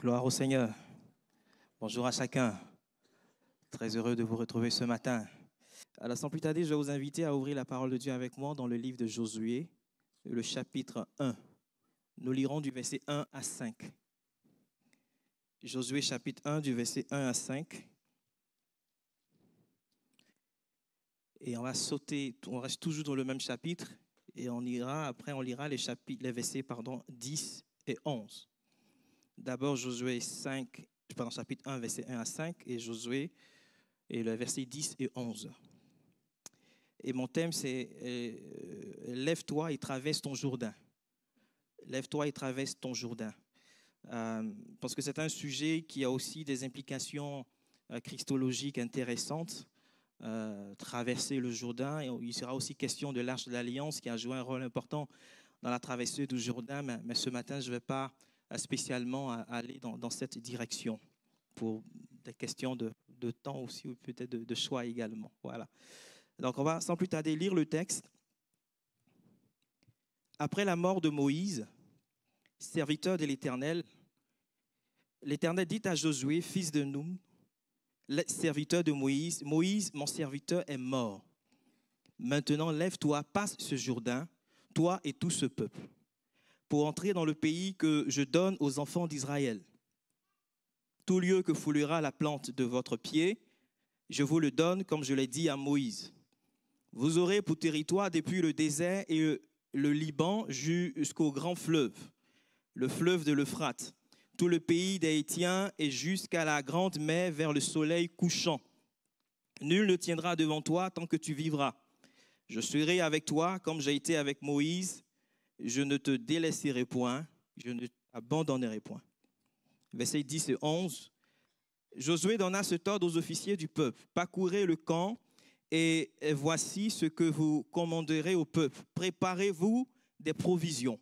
Gloire au Seigneur. Bonjour à chacun. Très heureux de vous retrouver ce matin. Alors, sans plus tarder, je vais vous inviter à ouvrir la parole de Dieu avec moi dans le livre de Josué, le chapitre 1. Nous lirons du verset 1 à 5. Josué, chapitre 1, du verset 1 à 5. Et on va sauter, on reste toujours dans le même chapitre, et on lira les versets 10 et 11. D'abord, Josué 5, chapitre 1, verset 1 à 5, et Josué, et le verset 10 et 11. Et mon thème, c'est « Lève-toi et traverse ton Jourdain ». Lève-toi et traverse ton Jourdain. Parce que c'est un sujet qui a aussi des implications christologiques intéressantes. Traverser le Jourdain, et il sera aussi question de l'Arche de l'Alliance qui a joué un rôle important dans la traversée du Jourdain, mais ce matin, je ne vais pas spécialement aller dans cette direction pour des questions de temps aussi, ou peut-être de choix également. Voilà. Donc, on va sans plus tarder lire le texte. Après la mort de Moïse, serviteur de l'Éternel, l'Éternel dit à Josué, fils de Nun, serviteur de Moïse, « Moïse, mon serviteur, est mort. Maintenant, lève-toi, passe ce Jourdain, toi et tout ce peuple, pour entrer dans le pays que je donne aux enfants d'Israël. Tout lieu que foulera la plante de votre pied, je vous le donne comme je l'ai dit à Moïse. Vous aurez pour territoire depuis le désert et le Liban jusqu'au grand fleuve, le fleuve de l'Euphrate, tout le pays des Hétiens et jusqu'à la grande mer vers le soleil couchant. Nul ne tiendra devant toi tant que tu vivras. Je serai avec toi comme j'ai été avec Moïse. Je ne te délaisserai point, je ne t'abandonnerai point. » Versets 10 et 11. Josué donna cet ordre aux officiers du peuple. « Parcourez le camp et voici ce que vous commanderez au peuple. Préparez-vous des provisions,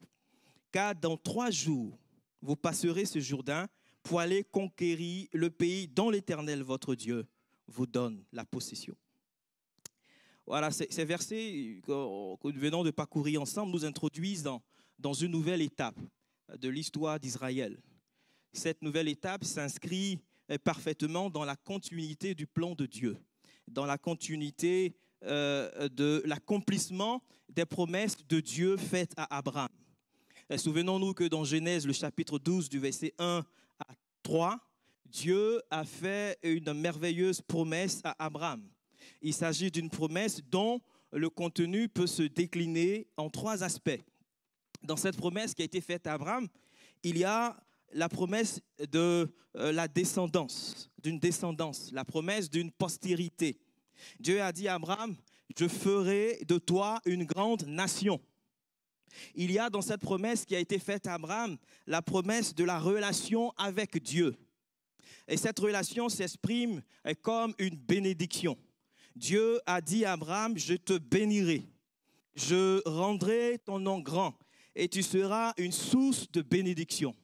car dans 3 jours, vous passerez ce Jourdain pour aller conquérir le pays dont l'Éternel, votre Dieu, vous donne la possession. » Voilà, ces versets que nous venons de parcourir ensemble nous introduisent dans une nouvelle étape de l'histoire d'Israël. Cette nouvelle étape s'inscrit parfaitement dans la continuité du plan de Dieu, dans la continuité de l'accomplissement des promesses de Dieu faites à Abraham. Souvenons-nous que dans Genèse, le chapitre 12, du verset 1 à 3, Dieu a fait une merveilleuse promesse à Abraham. Il s'agit d'une promesse dont le contenu peut se décliner en 3 aspects. Dans cette promesse qui a été faite à Abraham, il y a la promesse de la descendance, d'une descendance, la promesse d'une postérité. Dieu a dit à Abraham, « Je ferai de toi une grande nation ». Il y a dans cette promesse qui a été faite à Abraham la promesse de la relation avec Dieu. Et cette relation s'exprime comme une bénédiction. Dieu a dit à Abraham, « Je te bénirai, je rendrai ton nom grand et tu seras une source de bénédiction.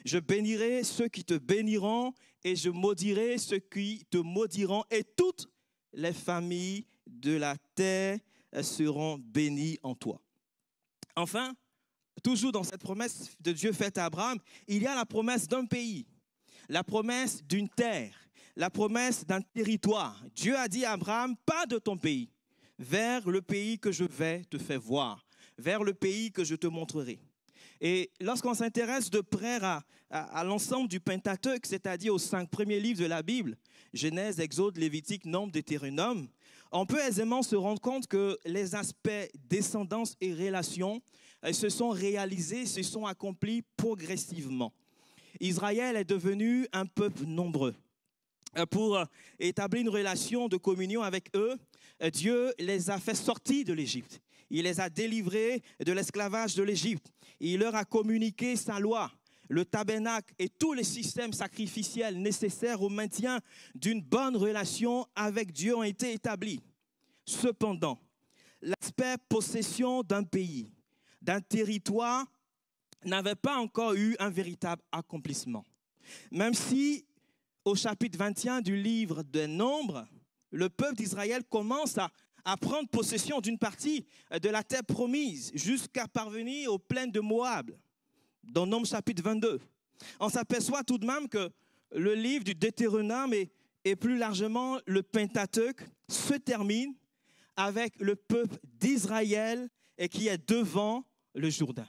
Je bénirai ceux qui te béniront et je maudirai ceux qui te maudiront et toutes les familles de la terre seront bénies en toi. » Enfin, toujours dans cette promesse de Dieu faite à Abraham, il y a la promesse d'un pays, la promesse d'une terre, la promesse d'un territoire. Dieu a dit à Abraham, pas de ton pays, vers le pays que je vais te faire voir, vers le pays que je te montrerai. Et lorsqu'on s'intéresse de près à l'ensemble du Pentateuque, c'est-à-dire aux 5 premiers livres de la Bible, Genèse, Exode, Lévitique, Nombre, Deutéronome, on peut aisément se rendre compte que les aspects descendance et relation se sont réalisés, se sont accomplis progressivement. Israël est devenu un peuple nombreux. Pour établir une relation de communion avec eux, Dieu les a fait sortir de l'Égypte. Il les a délivrés de l'esclavage de l'Égypte. Il leur a communiqué sa loi, le tabernacle et tous les systèmes sacrificiels nécessaires au maintien d'une bonne relation avec Dieu ont été établis. Cependant, l'aspect possession d'un pays, d'un territoire, n'avait pas encore eu un véritable accomplissement. Même si, au chapitre 21 du livre des Nombres, le peuple d'Israël commence à prendre possession d'une partie de la terre promise jusqu'à parvenir aux plaines de Moab, dans Nombres chapitre 22. On s'aperçoit tout de même que le livre du Deutéronome et plus largement le Pentateuque se termine avec le peuple d'Israël et qui est devant le Jourdain,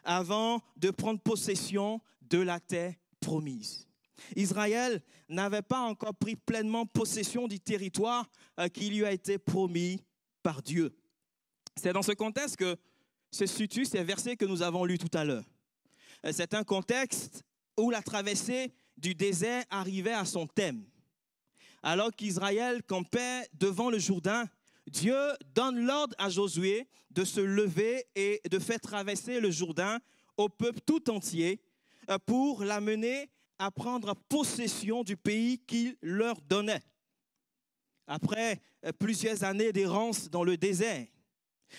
avant de prendre possession de la terre promise. Israël n'avait pas encore pris pleinement possession du territoire qui lui a été promis par Dieu. C'est dans ce contexte que se situent ces versets que nous avons lus tout à l'heure. C'est un contexte où la traversée du désert arrivait à son terme. Alors qu'Israël campait devant le Jourdain, Dieu donne l'ordre à Josué de se lever et de faire traverser le Jourdain au peuple tout entier pour l'amener à prendre possession du pays qu'il leur donnait. Après plusieurs années d'errance dans le désert,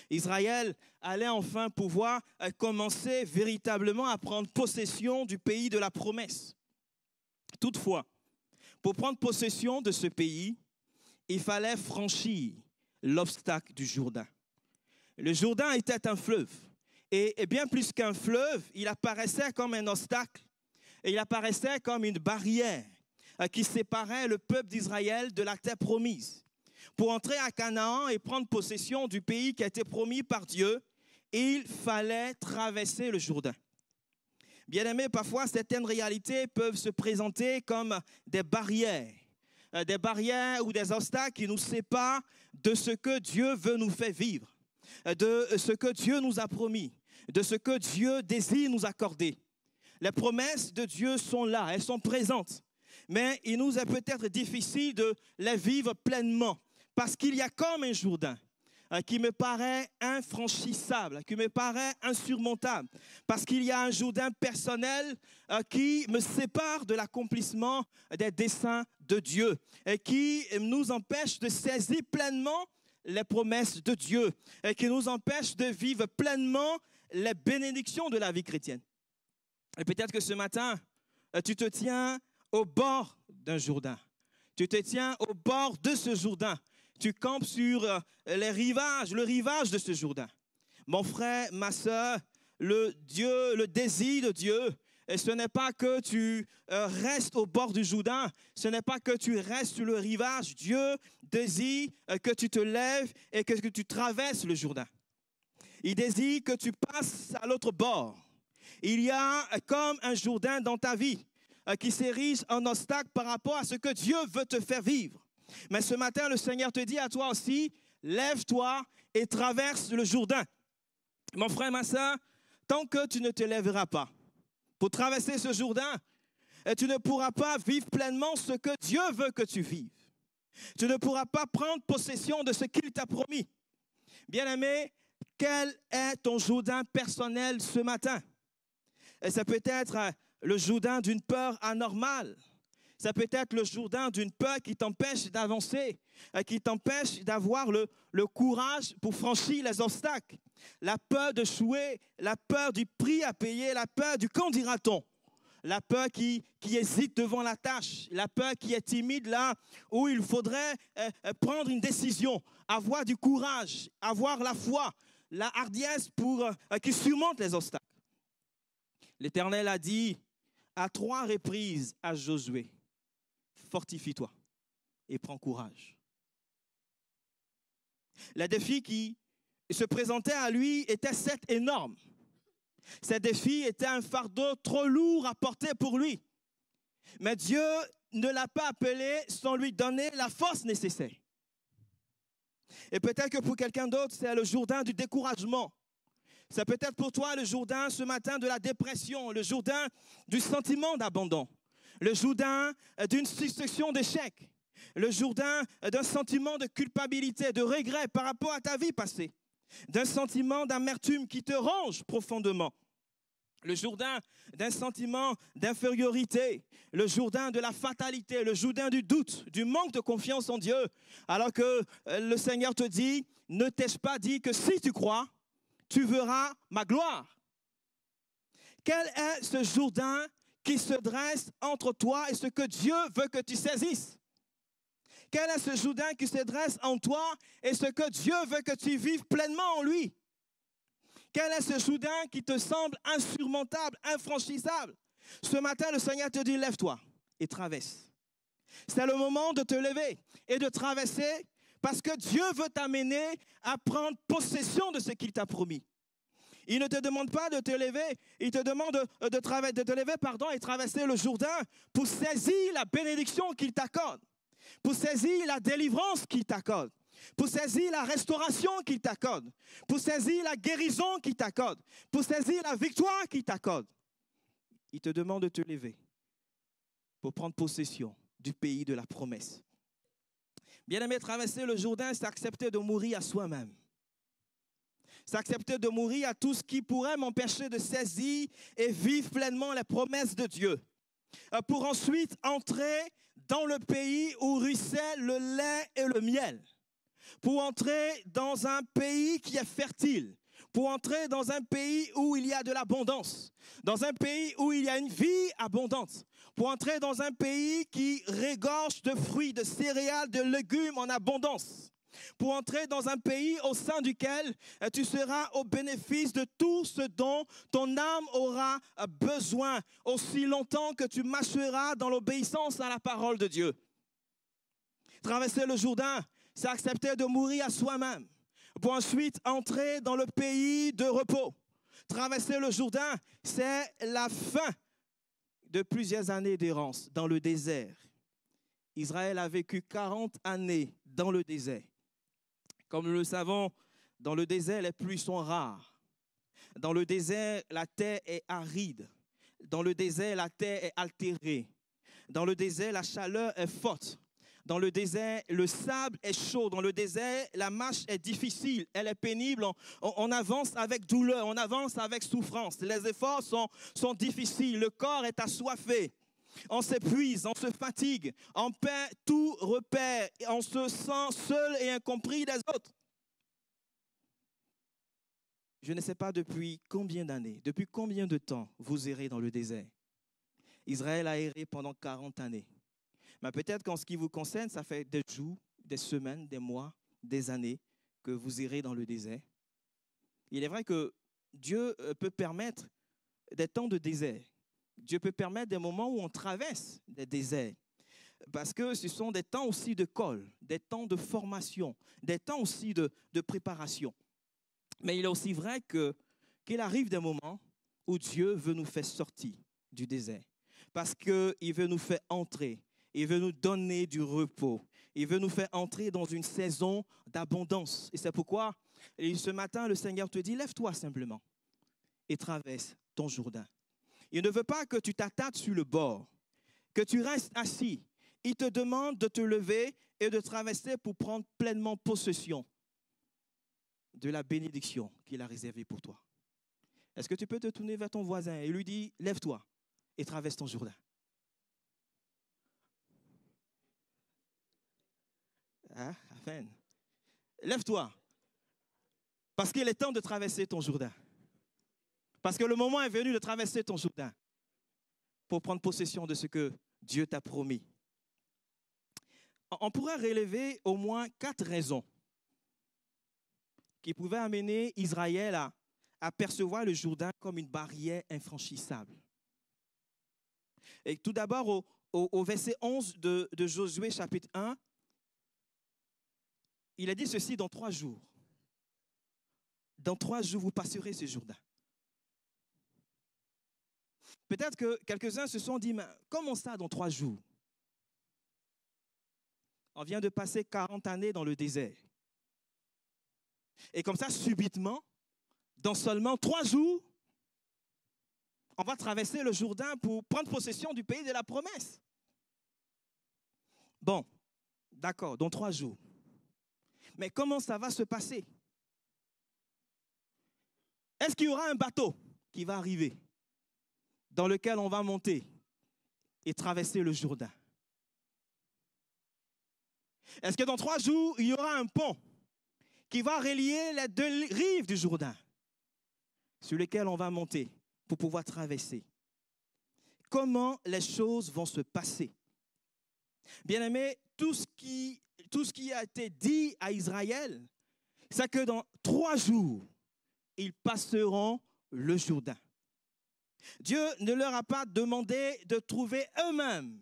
Israël allait enfin pouvoir commencer véritablement à prendre possession du pays de la promesse. Toutefois, pour prendre possession de ce pays, il fallait franchir l'obstacle du Jourdain. Le Jourdain était un fleuve, et bien plus qu'un fleuve, il apparaissait comme un obstacle, et il apparaissait comme une barrière qui séparait le peuple d'Israël de la terre promise. Pour entrer à Canaan et prendre possession du pays qui a été promis par Dieu, il fallait traverser le Jourdain. Bien-aimés, parfois certaines réalités peuvent se présenter comme des barrières ou des obstacles qui nous séparent de ce que Dieu veut nous faire vivre, de ce que Dieu nous a promis, de ce que Dieu désire nous accorder. Les promesses de Dieu sont là, elles sont présentes, mais il nous est peut-être difficile de les vivre pleinement parce qu'il y a comme un Jourdain qui me paraît infranchissable, qui me paraît insurmontable, parce qu'il y a un Jourdain personnel qui me sépare de l'accomplissement des desseins de Dieu et qui nous empêche de saisir pleinement les promesses de Dieu et qui nous empêche de vivre pleinement les bénédictions de la vie chrétienne. Et peut-être que ce matin, tu te tiens au bord d'un Jourdain. Tu te tiens au bord de ce Jourdain. Tu campes sur le rivage de ce Jourdain. Mon frère, ma soeur, le désir de Dieu, et ce n'est pas que tu restes au bord du Jourdain, ce n'est pas que tu restes sur le rivage. Dieu désire que tu te lèves et que tu traverses le Jourdain. Il désire que tu passes à l'autre bord. Il y a comme un Jourdain dans ta vie qui s'érige en obstacle par rapport à ce que Dieu veut te faire vivre. Mais ce matin, le Seigneur te dit à toi aussi, lève-toi et traverse le Jourdain. Mon frère, ma soeur, tant que tu ne te lèveras pas pour traverser ce Jourdain, tu ne pourras pas vivre pleinement ce que Dieu veut que tu vives. Tu ne pourras pas prendre possession de ce qu'il t'a promis. Bien-aimé, quel est ton Jourdain personnel ce matin? Et ça peut être le Jourdain d'une peur anormale. Ça peut être le Jourdain d'une peur qui t'empêche d'avancer, qui t'empêche d'avoir le courage pour franchir les obstacles. La peur de d'échouer, la peur du prix à payer, la peur du qu'en dira-t-on. La peur qui hésite devant la tâche, la peur qui est timide là où il faudrait prendre une décision, avoir du courage, avoir la foi, la hardiesse qui surmonte les obstacles. L'Éternel a dit à 3 reprises à Josué, fortifie-toi et prends courage. Les défis qui se présentaient à lui étaient certes énormes. Ces défis étaient un fardeau trop lourd à porter pour lui. Mais Dieu ne l'a pas appelé sans lui donner la force nécessaire. Et peut-être que pour quelqu'un d'autre, c'est le Jourdain du découragement. C'est peut-être pour toi le Jourdain ce matin de la dépression, le Jourdain du sentiment d'abandon, le Jourdain d'une succession d'échecs, le Jourdain d'un sentiment de culpabilité, de regret par rapport à ta vie passée, d'un sentiment d'amertume qui te ronge profondément, le Jourdain d'un sentiment d'infériorité, le Jourdain de la fatalité, le Jourdain du doute, du manque de confiance en Dieu, alors que le Seigneur te dit, ne t'ai-je pas dit que si tu crois, tu verras ma gloire. Quel est ce Jourdain qui se dresse entre toi et ce que Dieu veut que tu saisisses? Quel est ce Jourdain qui se dresse en toi et ce que Dieu veut que tu vives pleinement en lui? Quel est ce Jourdain qui te semble insurmontable, infranchissable? Ce matin, le Seigneur te dit, lève-toi et traverse. C'est le moment de te lever et de traverser parce que Dieu veut t'amener à prendre possession de ce qu'il t'a promis. Il ne te demande pas de te lever, il te demande de te lever et traverser le Jourdain pour saisir la bénédiction qu'il t'accorde, pour saisir la délivrance qu'il t'accorde, pour saisir la restauration qu'il t'accorde, pour saisir la guérison qu'il t'accorde, pour saisir la victoire qu'il t'accorde. Il te demande de te lever pour prendre possession du pays de la promesse. Bien-aimé, traverser le Jourdain, c'est accepter de mourir à soi-même. C'est accepter de mourir à tout ce qui pourrait m'empêcher de saisir et vivre pleinement les promesses de Dieu. Pour ensuite entrer dans le pays où ruisselle le lait et le miel. Pour entrer dans un pays qui est fertile. Pour entrer dans un pays où il y a de l'abondance. Dans un pays où il y a une vie abondante. Pour entrer dans un pays qui regorge de fruits, de céréales, de légumes en abondance. Pour entrer dans un pays au sein duquel tu seras au bénéfice de tout ce dont ton âme aura besoin, aussi longtemps que tu marcheras dans l'obéissance à la parole de Dieu. Traverser le Jourdain, c'est accepter de mourir à soi-même, pour ensuite entrer dans le pays de repos. Traverser le Jourdain, c'est la fin de plusieurs années d'errance dans le désert. Israël a vécu 40 années dans le désert. Comme nous le savons, dans le désert, les pluies sont rares. Dans le désert, la terre est aride. Dans le désert, la terre est altérée. Dans le désert, la chaleur est forte. Dans le désert, le sable est chaud. Dans le désert, la marche est difficile. Elle est pénible. On avance avec douleur. On avance avec souffrance. Les efforts sont difficiles. Le corps est assoiffé. On s'épuise, on se fatigue, on perd tout repère, et on se sent seul et incompris des autres. Je ne sais pas depuis combien d'années, depuis combien de temps vous errez dans le désert. Israël a erré pendant 40 années. Mais peut-être qu'en ce qui vous concerne, ça fait des jours, des semaines, des mois, des années que vous errez dans le désert. Il est vrai que Dieu peut permettre des temps de désert. Dieu peut permettre des moments où on traverse des déserts. Parce que ce sont des temps aussi de colle, des temps de formation, des temps aussi de préparation. Mais il est aussi vrai qu'il arrive des moments où Dieu veut nous faire sortir du désert. Parce qu'il veut nous faire entrer, il veut nous donner du repos. Il veut nous faire entrer dans une saison d'abondance. Et c'est pourquoi, ce matin, le Seigneur te dit, lève-toi simplement et traverse ton Jourdain. Il ne veut pas que tu t'attardes sur le bord, que tu restes assis. Il te demande de te lever et de traverser pour prendre pleinement possession de la bénédiction qu'il a réservée pour toi. Est-ce que tu peux te tourner vers ton voisin et lui dire, lève-toi et traverse ton Jourdain? Hein? Amen. Lève-toi, parce qu'il est temps de traverser ton Jourdain. Parce que le moment est venu de traverser ton Jourdain pour prendre possession de ce que Dieu t'a promis. On pourrait relever au moins 4 raisons qui pouvaient amener Israël à percevoir le Jourdain comme une barrière infranchissable. Et tout d'abord, au verset 11 de Josué chapitre 1, il a dit ceci: dans 3 jours. Dans 3 jours, vous passerez ce Jourdain. Peut-être que quelques-uns se sont dit, mais comment ça dans 3 jours? On vient de passer 40 années dans le désert. Et comme ça, subitement, dans seulement 3 jours, on va traverser le Jourdain pour prendre possession du pays de la promesse. Bon, d'accord, dans 3 jours. Mais comment ça va se passer? Est-ce qu'il y aura un bateau qui va arriver dans lequel on va monter et traverser le Jourdain? Est-ce que dans 3 jours, il y aura un pont qui va relier les 2 rives du Jourdain sur lesquelles on va monter pour pouvoir traverser? Comment les choses vont se passer? Bien-aimés, tout ce qui a été dit à Israël, c'est que dans 3 jours, ils passeront le Jourdain. Dieu ne leur a pas demandé de trouver eux-mêmes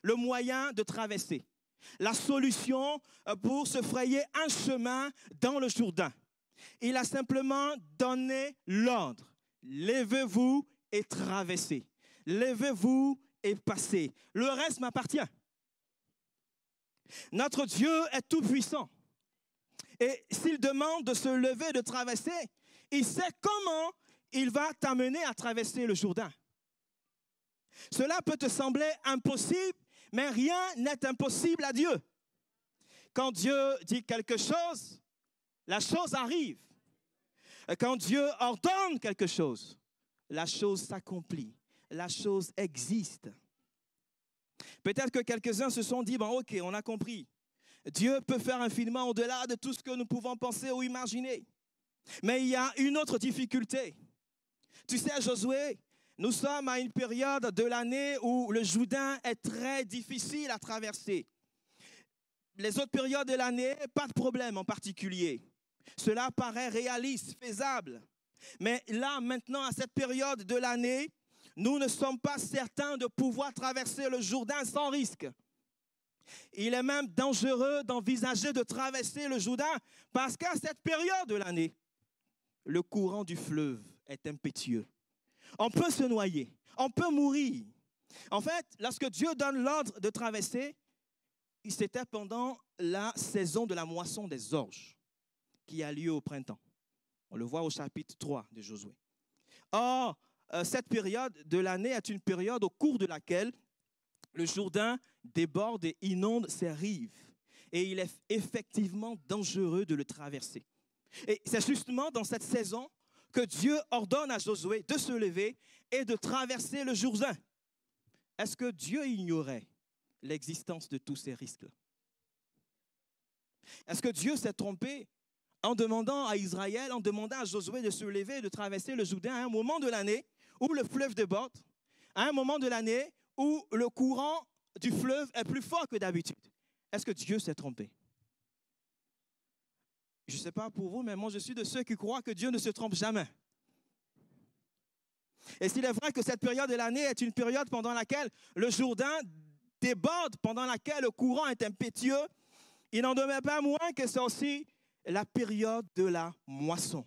le moyen de traverser, la solution pour se frayer un chemin dans le Jourdain. Il a simplement donné l'ordre. Levez-vous et traversez. Levez-vous et passez. Le reste m'appartient. Notre Dieu est tout-puissant. Et s'il demande de se lever et de traverser, il sait comment il va t'amener à traverser le Jourdain. Cela peut te sembler impossible, mais rien n'est impossible à Dieu. Quand Dieu dit quelque chose, la chose arrive. Quand Dieu ordonne quelque chose, la chose s'accomplit. La chose existe. Peut-être que quelques-uns se sont dit, bon, ok, on a compris. Dieu peut faire infiniment au-delà de tout ce que nous pouvons penser ou imaginer. Mais il y a une autre difficulté. Tu sais, Josué, nous sommes à une période de l'année où le Jourdain est très difficile à traverser. Les autres périodes de l'année, pas de problème en particulier. Cela paraît réaliste, faisable. Mais là, maintenant, à cette période de l'année, nous ne sommes pas certains de pouvoir traverser le Jourdain sans risque. Il est même dangereux d'envisager de traverser le Jourdain parce qu'à cette période de l'année, le courant du fleuve est impétueux. On peut se noyer, on peut mourir. En fait, lorsque Dieu donne l'ordre de traverser, c'était pendant la saison de la moisson des orges qui a lieu au printemps. On le voit au chapitre 3 de Josué. Or, cette période de l'année est une période au cours de laquelle le Jourdain déborde et inonde ses rives. Et il est effectivement dangereux de le traverser. Et c'est justement dans cette saison que Dieu ordonne à Josué de se lever et de traverser le Jourdain. Est-ce que Dieu ignorait l'existence de tous ces risques-là? Est-ce que Dieu s'est trompé en demandant à Israël, en demandant à Josué de se lever et de traverser le Jourdain à un moment de l'année où le fleuve déborde, à un moment de l'année où le courant du fleuve est plus fort que d'habitude? Est-ce que Dieu s'est trompé? Je ne sais pas pour vous, mais moi je suis de ceux qui croient que Dieu ne se trompe jamais. Et s'il est vrai que cette période de l'année est une période pendant laquelle le Jourdain déborde, pendant laquelle le courant est impétueux, il n'en demeure pas moins que c'est aussi la période de la moisson.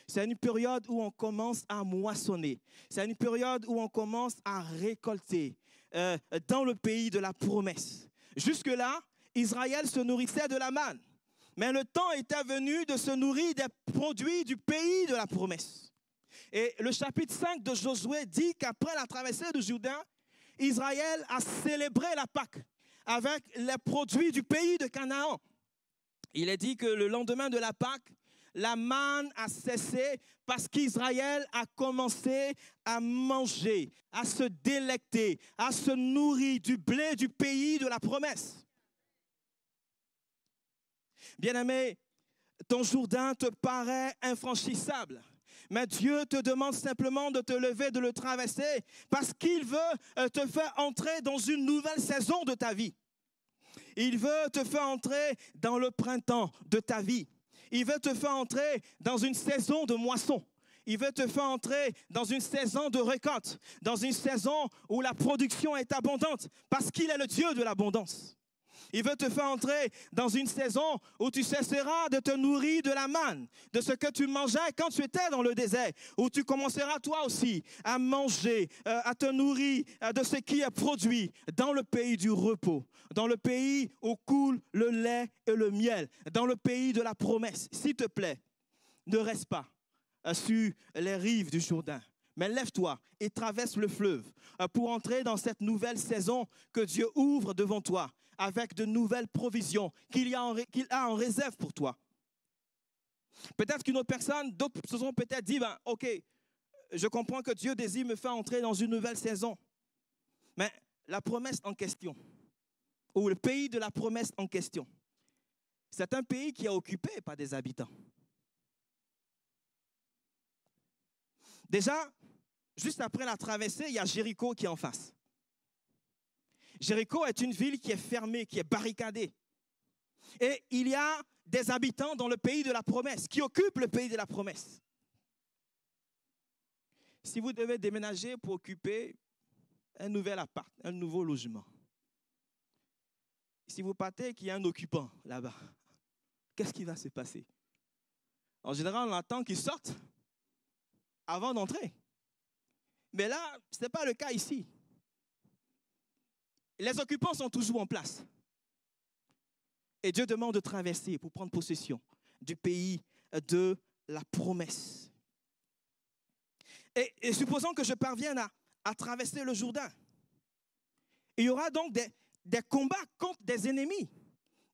C'est une période où on commence à moissonner. C'est une période où on commence à récolter dans le pays de la promesse. Jusque-là, Israël se nourrissait de la manne. Mais le temps était venu de se nourrir des produits du pays de la promesse. Et le chapitre 5 de Josué dit qu'après la traversée du Jourdain, Israël a célébré la Pâque avec les produits du pays de Canaan. Il est dit que le lendemain de la Pâque, la manne a cessé parce qu'Israël a commencé à manger, à se délecter, à se nourrir du blé du pays de la promesse. Bien-aimé, ton Jourdain te paraît infranchissable, mais Dieu te demande simplement de te lever, de le traverser, parce qu'il veut te faire entrer dans une nouvelle saison de ta vie. Il veut te faire entrer dans le printemps de ta vie. Il veut te faire entrer dans une saison de moisson. Il veut te faire entrer dans une saison de récolte, dans une saison où la production est abondante, parce qu'il est le Dieu de l'abondance. Il veut te faire entrer dans une saison où tu cesseras de te nourrir de la manne, de ce que tu mangeais quand tu étais dans le désert, où tu commenceras toi aussi à manger, à te nourrir de ce qui est produit dans le pays du repos, dans le pays où coule le lait et le miel, dans le pays de la promesse. S'il te plaît, ne reste pas sur les rives du Jourdain, mais lève-toi et traverse le fleuve pour entrer dans cette nouvelle saison que Dieu ouvre devant toi, avec de nouvelles provisions qu'il a en réserve pour toi. Peut-être qu'une autre personne, d'autres se sont peut-être dit, ok, je comprends que Dieu désire me faire entrer dans une nouvelle saison. Mais la promesse en question, ou le pays de la promesse en question, c'est un pays qui est occupé par des habitants. Déjà, juste après la traversée, il y a Jéricho qui est en face. Jéricho est une ville qui est fermée, qui est barricadée. Et il y a des habitants dans le pays de la promesse, qui occupent le pays de la promesse. Si vous devez déménager pour occuper un nouvel appart, un nouveau logement, si vous partez et qu'il y a un occupant là-bas, qu'est-ce qui va se passer? En général, on attend qu'il sorte avant d'entrer. Mais là, ce n'est pas le cas ici. Les occupants sont toujours en place. Et Dieu demande de traverser pour prendre possession du pays de la promesse. Et supposons que je parvienne à traverser le Jourdain. Il y aura donc des combats contre des ennemis,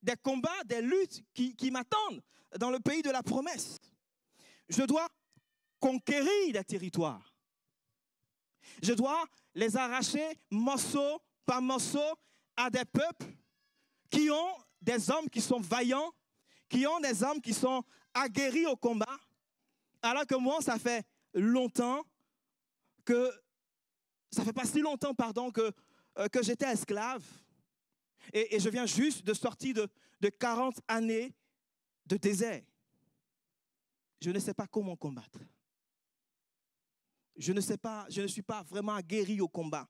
des combats, des luttes qui m'attendent dans le pays de la promesse. Je dois conquérir des territoires. Je dois les arracher morceau par morceau à des peuples qui ont des hommes qui sont vaillants, qui ont des hommes qui sont aguerris au combat, alors que moi, ça fait pas si longtemps, que j'étais esclave. Et je viens juste de sortir de 40 années de désert. Je ne sais pas comment combattre. Je ne suis pas vraiment aguerri au combat.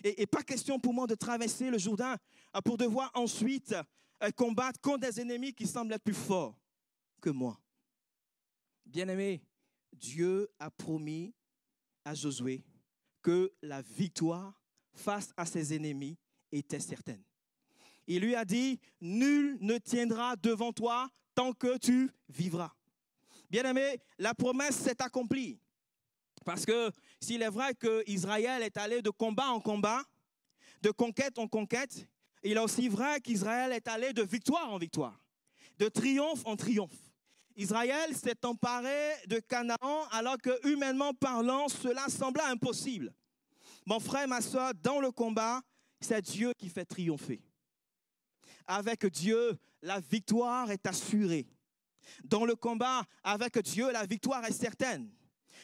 Et pas question pour moi de traverser le Jourdain pour devoir ensuite combattre contre des ennemis qui semblent être plus forts que moi. Bien-aimé, Dieu a promis à Josué que la victoire face à ses ennemis était certaine. Il lui a dit, nul ne tiendra devant toi tant que tu vivras. Bien-aimé, la promesse s'est accomplie. Parce que s'il est vrai qu'Israël est allé de combat en combat, de conquête en conquête, il est aussi vrai qu'Israël est allé de victoire en victoire, de triomphe en triomphe. Israël s'est emparé de Canaan alors que, humainement parlant, cela semblait impossible. Mon frère, ma soeur, dans le combat, c'est Dieu qui fait triompher. Avec Dieu, la victoire est assurée. Dans le combat, avec Dieu, la victoire est certaine.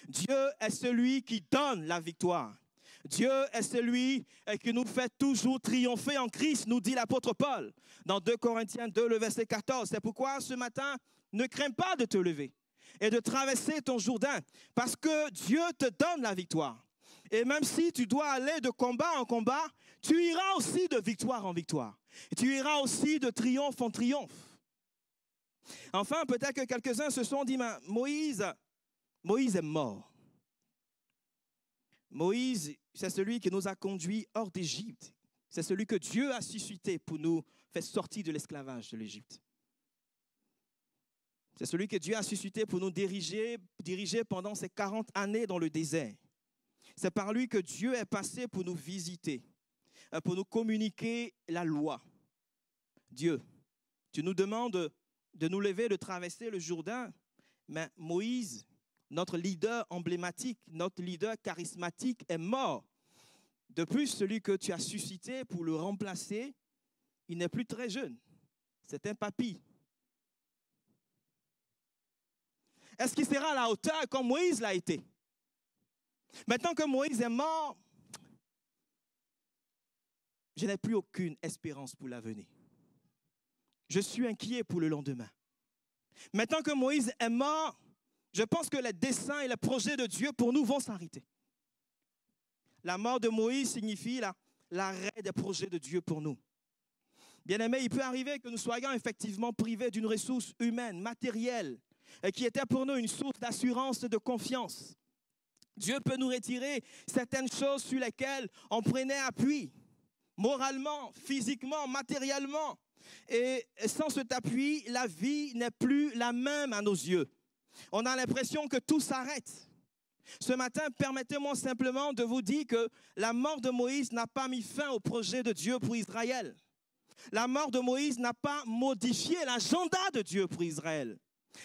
Dieu est celui qui donne la victoire. Dieu est celui qui nous fait toujours triompher en Christ, nous dit l'apôtre Paul dans 2 Corinthiens 2, le verset 14. C'est pourquoi ce matin, ne crains pas de te lever et de traverser ton Jourdain, parce que Dieu te donne la victoire. Et même si tu dois aller de combat en combat, tu iras aussi de victoire en victoire. Et tu iras aussi de triomphe en triomphe. Enfin, peut-être que quelques-uns se sont dit, Moïse est mort. Moïse, c'est celui qui nous a conduits hors d'Égypte. C'est celui que Dieu a suscité pour nous faire sortir de l'esclavage de l'Égypte. C'est celui que Dieu a suscité pour nous diriger pendant ces 40 années dans le désert. C'est par lui que Dieu est passé pour nous visiter, pour nous communiquer la loi. Dieu, tu nous demandes de nous lever, de traverser le Jourdain, mais Moïse, notre leader emblématique, notre leader charismatique est mort. De plus, celui que tu as suscité pour le remplacer, il n'est plus très jeune. C'est un papy. Est-ce qu'il sera à la hauteur comme Moïse l'a été? Maintenant que Moïse est mort, je n'ai plus aucune espérance pour l'avenir. Je suis inquiet pour le lendemain. Maintenant que Moïse est mort, je pense que les desseins et les projets de Dieu pour nous vont s'arrêter. La mort de Moïse signifie l'arrêt des projets de Dieu pour nous. Bien-aimés, il peut arriver que nous soyons effectivement privés d'une ressource humaine, matérielle, qui était pour nous une source d'assurance et de confiance. Dieu peut nous retirer certaines choses sur lesquelles on prenait appui, moralement, physiquement, matériellement. Et sans cet appui, la vie n'est plus la même à nos yeux. On a l'impression que tout s'arrête. Ce matin, permettez-moi simplement de vous dire que la mort de Moïse n'a pas mis fin au projet de Dieu pour Israël. La mort de Moïse n'a pas modifié l'agenda de Dieu pour Israël.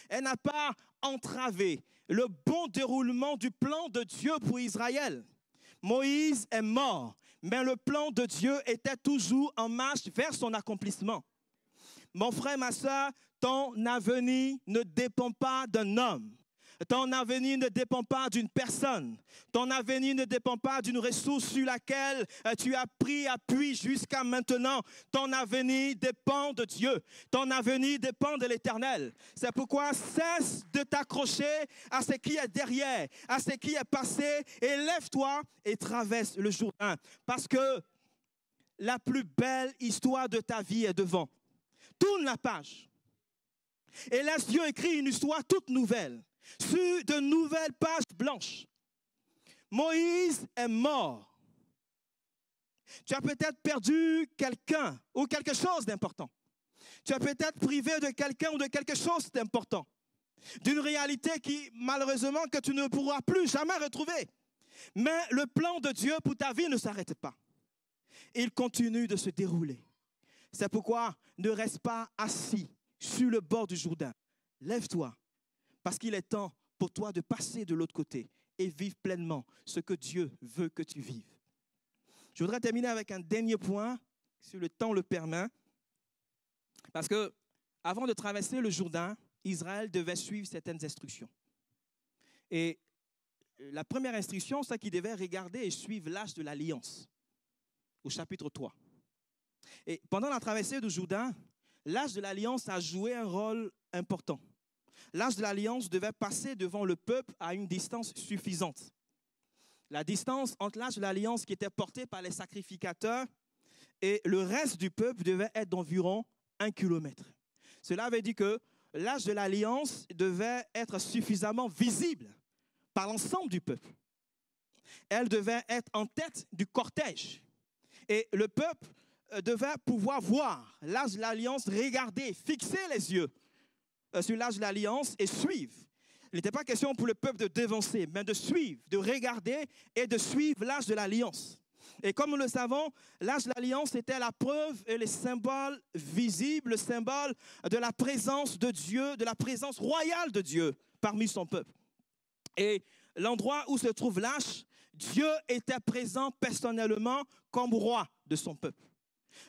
Elle n'a pas entravé le bon déroulement du plan de Dieu pour Israël. Moïse est mort, mais le plan de Dieu était toujours en marche vers son accomplissement. Mon frère, ma soeur, ton avenir ne dépend pas d'un homme. Ton avenir ne dépend pas d'une personne. Ton avenir ne dépend pas d'une ressource sur laquelle tu as pris appui jusqu'à maintenant. Ton avenir dépend de Dieu. Ton avenir dépend de l'Éternel. C'est pourquoi cesse de t'accrocher à ce qui est derrière, à ce qui est passé, et lève-toi et traverse le Jourdain. Parce que la plus belle histoire de ta vie est devant. Tourne la page et laisse Dieu écrire une histoire toute nouvelle sur de nouvelles pages blanches. Moïse est mort. Tu as peut-être perdu quelqu'un ou quelque chose d'important. Tu as peut-être privé de quelqu'un ou de quelque chose d'important. D'une réalité qui, malheureusement, que tu ne pourras plus jamais retrouver. Mais le plan de Dieu pour ta vie ne s'arrête pas. Il continue de se dérouler. C'est pourquoi ne reste pas assis sur le bord du Jourdain. Lève-toi, parce qu'il est temps pour toi de passer de l'autre côté et vivre pleinement ce que Dieu veut que tu vives. Je voudrais terminer avec un dernier point, si le temps le permet, parce que avant de traverser le Jourdain, Israël devait suivre certaines instructions. Et la première instruction, c'est qu'il devait regarder et suivre l'Arche de l'Alliance, au chapitre 3. Et pendant la traversée du Jourdain, l'Arche de l'Alliance a joué un rôle important. L'Arche de l'Alliance devait passer devant le peuple à une distance suffisante. La distance entre l'Arche de l'Alliance qui était portée par les sacrificateurs et le reste du peuple devait être d'environ 1 kilomètre. Cela veut dire que l'Arche de l'Alliance devait être suffisamment visible par l'ensemble du peuple. Elle devait être en tête du cortège. Et le peuple devait pouvoir voir l'Arche de l'Alliance, regarder, fixer les yeux sur l'Arche de l'Alliance et suivre. Il n'était pas question pour le peuple de dévancer, mais de suivre, de regarder et de suivre l'Arche de l'Alliance. Et comme nous le savons, l'Arche de l'Alliance était la preuve et le symbole visible, le symbole de la présence de Dieu, de la présence royale de Dieu parmi son peuple. Et l'endroit où se trouve l'Arche, Dieu était présent personnellement comme roi de son peuple.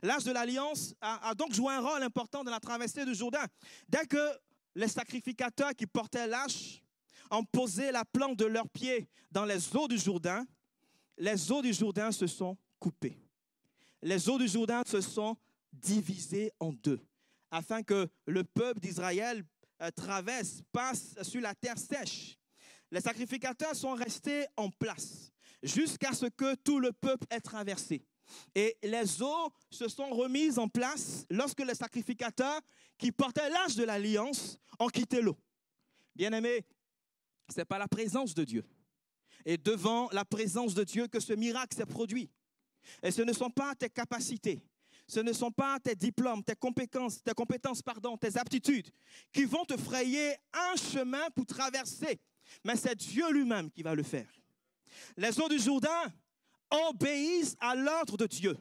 L'Arche de l'Alliance a donc joué un rôle important dans la traversée du Jourdain. Dès que les sacrificateurs qui portaient l'Arche ont posé la plante de leurs pieds dans les eaux du Jourdain, les eaux du Jourdain se sont coupées. Les eaux du Jourdain se sont divisées en deux, afin que le peuple d'Israël traverse, passe sur la terre sèche. Les sacrificateurs sont restés en place jusqu'à ce que tout le peuple ait traversé. Et les eaux se sont remises en place lorsque les sacrificateurs qui portaient l'Arche de l'Alliance ont quitté l'eau. Bien-aimés, ce n'est pas la présence de Dieu. Et devant la présence de Dieu que ce miracle s'est produit. Et ce ne sont pas tes capacités, ce ne sont pas tes diplômes, tes compétences, tes aptitudes qui vont te frayer un chemin pour traverser. Mais c'est Dieu lui-même qui va le faire. Les eaux du Jourdain obéissent à l'ordre de Dieu.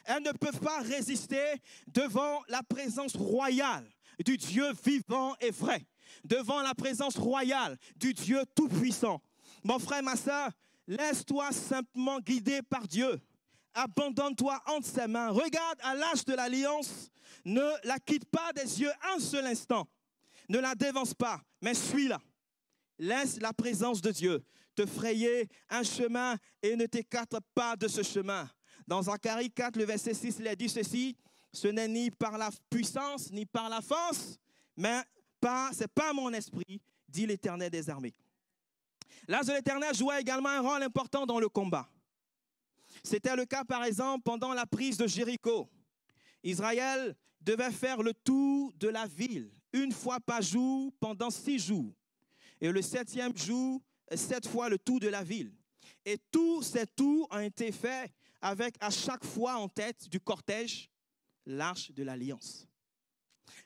Elles ne peuvent pas résister devant la présence royale du Dieu vivant et vrai, devant la présence royale du Dieu tout-puissant. Mon frère, ma soeur, laisse-toi simplement guider par Dieu. Abandonne-toi entre ses mains. Regarde à l'Arche de l'Alliance. Ne la quitte pas des yeux un seul instant. Ne la dévance pas, mais suis-la. Laisse la présence de Dieu te frayer un chemin et ne t'écarte pas de ce chemin. Dans Zacharie 4, le verset 6, il est dit ceci: ce n'est ni par la puissance, ni par la force, mais c'est par mon esprit, dit l'Éternel des armées. L'Arche de l'Éternel jouait également un rôle important dans le combat. C'était le cas, par exemple, pendant la prise de Jéricho. Israël devait faire le tour de la ville une fois par jour pendant 6 jours. Et le 7e jour, 7 fois le tour de la ville. Et tous ces tours ont été faits avec à chaque fois en tête du cortège l'Arche de l'Alliance.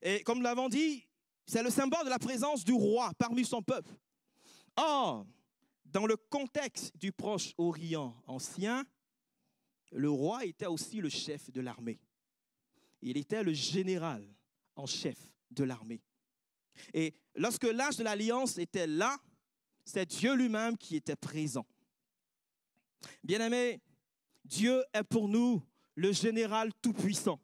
Et comme nous l'avons dit, c'est le symbole de la présence du roi parmi son peuple. Or, dans le contexte du Proche-Orient ancien, le roi était aussi le chef de l'armée. Il était le général en chef de l'armée. Et lorsque l'Arche de l'Alliance était là, c'est Dieu lui-même qui était présent. Bien-aimés, Dieu est pour nous le général tout-puissant.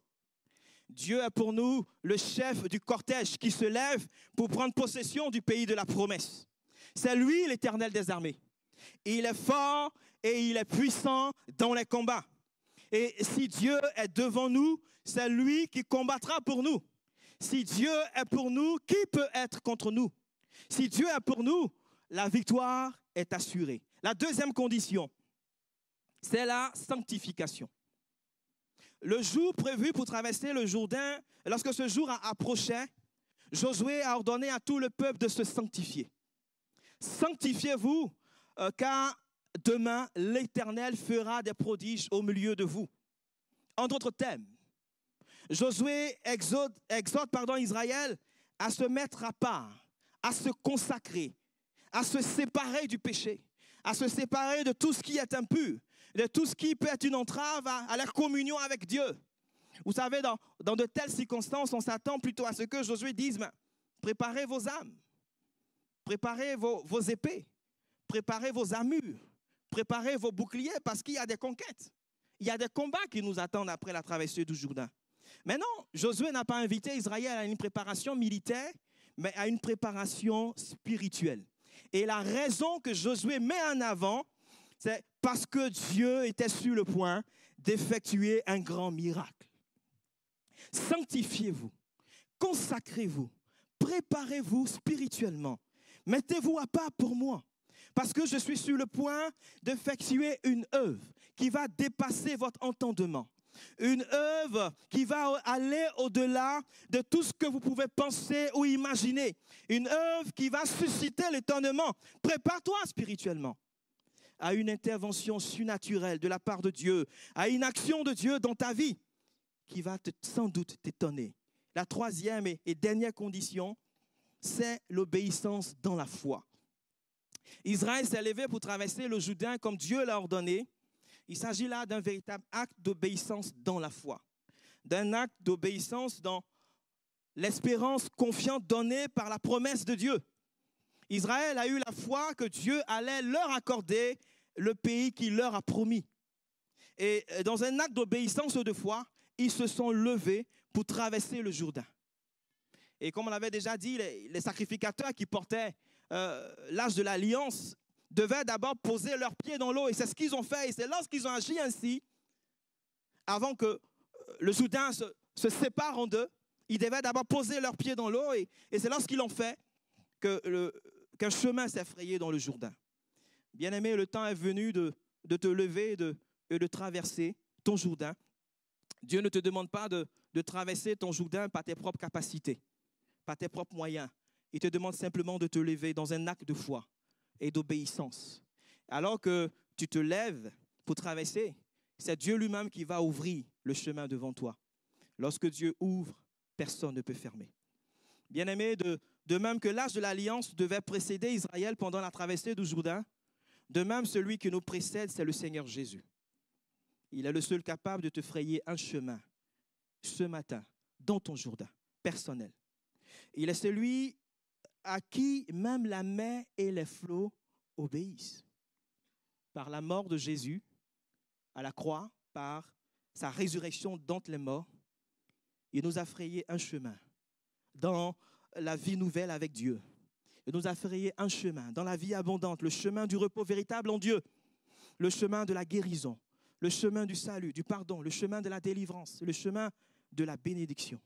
Dieu est pour nous le chef du cortège qui se lève pour prendre possession du pays de la promesse. C'est lui l'Éternel des armées. Il est fort et il est puissant dans les combats. Et si Dieu est devant nous, c'est lui qui combattra pour nous. Si Dieu est pour nous, qui peut être contre nous? Si Dieu est pour nous, la victoire est assurée. La deuxième condition, c'est la sanctification. Le jour prévu pour traverser le Jourdain, lorsque ce jour approchait, Josué a ordonné à tout le peuple de se sanctifier. Sanctifiez-vous, car demain, l'Éternel fera des prodiges au milieu de vous. En d'autres termes, Josué exhorte Israël à se mettre à part, à se consacrer, à se séparer du péché, à se séparer de tout ce qui est impur, de tout ce qui peut être une entrave à la communion avec Dieu. Vous savez, dans de telles circonstances, on s'attend plutôt à ce que Josué dise, préparez vos âmes, préparez vos épées, préparez vos armures, préparez vos boucliers, parce qu'il y a des conquêtes. Il y a des combats qui nous attendent après la traversée du Jourdain. Mais non, Josué n'a pas invité Israël à une préparation militaire, mais à une préparation spirituelle. Et la raison que Josué met en avant, c'est parce que Dieu était sur le point d'effectuer un grand miracle. Sanctifiez-vous, consacrez-vous, préparez-vous spirituellement. Mettez-vous à part pour moi, parce que je suis sur le point d'effectuer une œuvre qui va dépasser votre entendement. Une œuvre qui va aller au-delà de tout ce que vous pouvez penser ou imaginer. Une œuvre qui va susciter l'étonnement. Prépare-toi spirituellement à une intervention surnaturelle de la part de Dieu, à une action de Dieu dans ta vie qui va sans doute t'étonner. La troisième et dernière condition, c'est l'obéissance dans la foi. Israël s'est levé pour traverser le Jourdain comme Dieu l'a ordonné. Il s'agit là d'un véritable acte d'obéissance dans la foi, d'un acte d'obéissance dans l'espérance confiante donnée par la promesse de Dieu. Israël a eu la foi que Dieu allait leur accorder le pays qu'il leur a promis. Et dans un acte d'obéissance de foi, ils se sont levés pour traverser le Jourdain. Et comme on l'avait déjà dit, les sacrificateurs qui portaient l'âge de l'alliance devaient d'abord poser leurs pieds dans l'eau. Et c'est ce qu'ils ont fait. Et c'est lorsqu'ils ont agi ainsi, avant que le Jourdain se sépare en deux, ils devaient d'abord poser leurs pieds dans l'eau. Et c'est lorsqu'ils l'ont fait qu'un chemin s'est frayé dans le Jourdain. Bien-aimé, le temps est venu de te lever et de traverser ton Jourdain. Dieu ne te demande pas de traverser ton Jourdain par tes propres capacités, par tes propres moyens. Il te demande simplement de te lever dans un acte de foi et d'obéissance. Alors que tu te lèves pour traverser, c'est Dieu lui-même qui va ouvrir le chemin devant toi. Lorsque Dieu ouvre, personne ne peut fermer. Bien-aimé, de même que l'âge de l'alliance devait précéder Israël pendant la traversée du Jourdain, de même celui qui nous précède, c'est le Seigneur Jésus. Il est le seul capable de te frayer un chemin ce matin dans ton Jourdain personnel. Il est celui à qui même la mer et les flots obéissent. Par la mort de Jésus à la croix, par sa résurrection d'entre les morts, il nous a frayé un chemin dans la vie nouvelle avec Dieu. Il nous a frayé un chemin dans la vie abondante, le chemin du repos véritable en Dieu, le chemin de la guérison, le chemin du salut, du pardon, le chemin de la délivrance, le chemin de la bénédiction.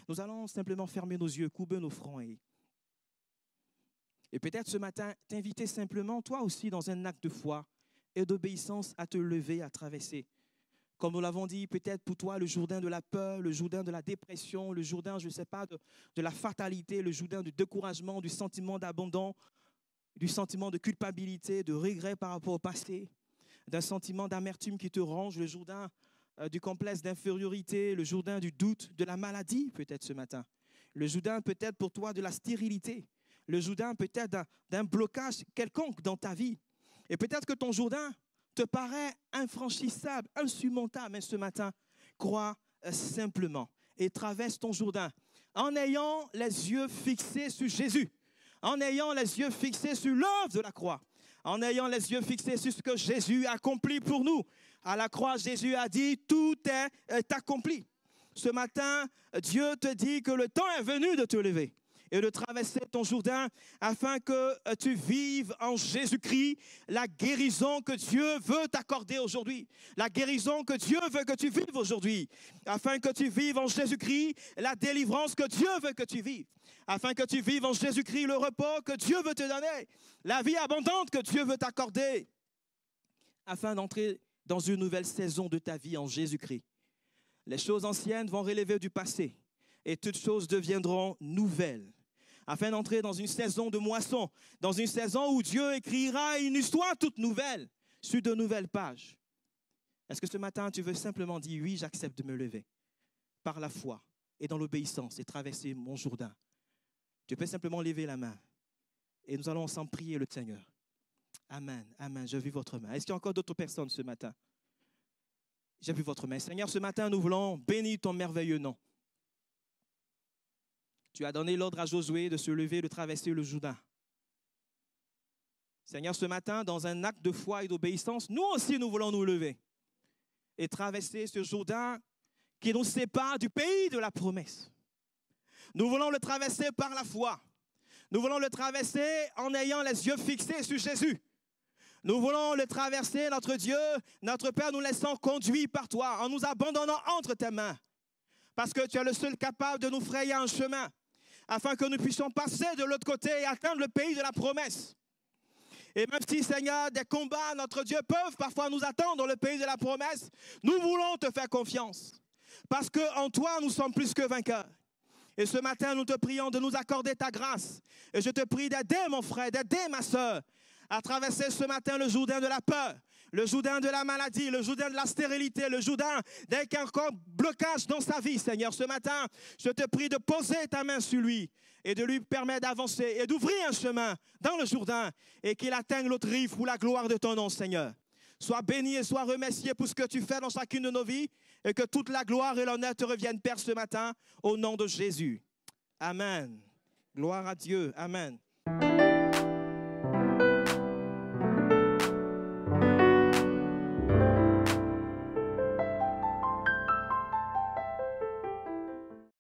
Nous allons simplement fermer nos yeux, courber nos fronts et peut-être ce matin t'inviter simplement, toi aussi, dans un acte de foi et d'obéissance à te lever, à traverser. Comme nous l'avons dit, peut-être pour toi, le Jourdain de la peur, le Jourdain de la dépression, le Jourdain, je ne sais pas, de la fatalité, le Jourdain du découragement, du sentiment d'abandon, du sentiment de culpabilité, de regret par rapport au passé, d'un sentiment d'amertume qui te ronge, le Jourdain du complexe d'infériorité, le Jourdain du doute, de la maladie peut-être ce matin, le Jourdain peut-être pour toi de la stérilité, le Jourdain peut-être d'un blocage quelconque dans ta vie. Et peut-être que ton Jourdain te paraît infranchissable, insurmontable, mais ce matin, crois simplement et traverse ton Jourdain en ayant les yeux fixés sur Jésus, en ayant les yeux fixés sur l'œuvre de la croix, en ayant les yeux fixés sur ce que Jésus a accompli pour nous. À la croix, Jésus a dit, tout est accompli. Ce matin, Dieu te dit que le temps est venu de te lever. et de traverser ton Jourdain afin que tu vives en Jésus-Christ la guérison que Dieu veut t'accorder aujourd'hui. La guérison que Dieu veut que tu vives aujourd'hui. Afin que tu vives en Jésus-Christ la délivrance que Dieu veut que tu vives. Afin que tu vives en Jésus-Christ le repos que Dieu veut te donner. La vie abondante que Dieu veut t'accorder. Afin d'entrer dans une nouvelle saison de ta vie en Jésus-Christ. Les choses anciennes vont relever du passé et toutes choses deviendront nouvelles. Afin d'entrer dans une saison de moisson, dans une saison où Dieu écrira une histoire toute nouvelle sur de nouvelles pages. Est-ce que ce matin, tu veux simplement dire, oui, j'accepte de me lever par la foi et dans l'obéissance et traverser mon Jourdain? Tu peux simplement lever la main et nous allons ensemble prier le Seigneur. Amen, amen, j'ai vu votre main. Est-ce qu'il y a encore d'autres personnes ce matin? J'ai vu votre main. Seigneur, ce matin, nous voulons bénir ton merveilleux nom. Tu as donné l'ordre à Josué de se lever, de traverser le Jourdain. Seigneur, ce matin, dans un acte de foi et d'obéissance, nous aussi, nous voulons nous lever et traverser ce Jourdain qui nous sépare du pays de la promesse. Nous voulons le traverser par la foi. Nous voulons le traverser en ayant les yeux fixés sur Jésus. Nous voulons le traverser, notre Dieu, notre Père, nous laissant conduire par toi, en nous abandonnant entre tes mains. Parce que tu es le seul capable de nous frayer un chemin, afin que nous puissions passer de l'autre côté et atteindre le pays de la promesse. Et même si, Seigneur, des combats, notre Dieu, peuvent parfois nous attendre dans le pays de la promesse, nous voulons te faire confiance. Parce qu'en toi, nous sommes plus que vainqueurs. Et ce matin, nous te prions de nous accorder ta grâce. Et je te prie d'aider mon frère, d'aider ma soeur à traverser ce matin le Jourdain de la peur, le Jourdain de la maladie, le Jourdain de la stérilité, le Jourdain d'un quelconque blocage dans sa vie, Seigneur. Ce matin, je te prie de poser ta main sur lui et de lui permettre d'avancer et d'ouvrir un chemin dans le Jourdain et qu'il atteigne l'autre rive pour la gloire de ton nom, Seigneur. Sois béni et sois remercié pour ce que tu fais dans chacune de nos vies et que toute la gloire et l'honneur te reviennent, Père, ce matin, au nom de Jésus. Amen. Gloire à Dieu. Amen.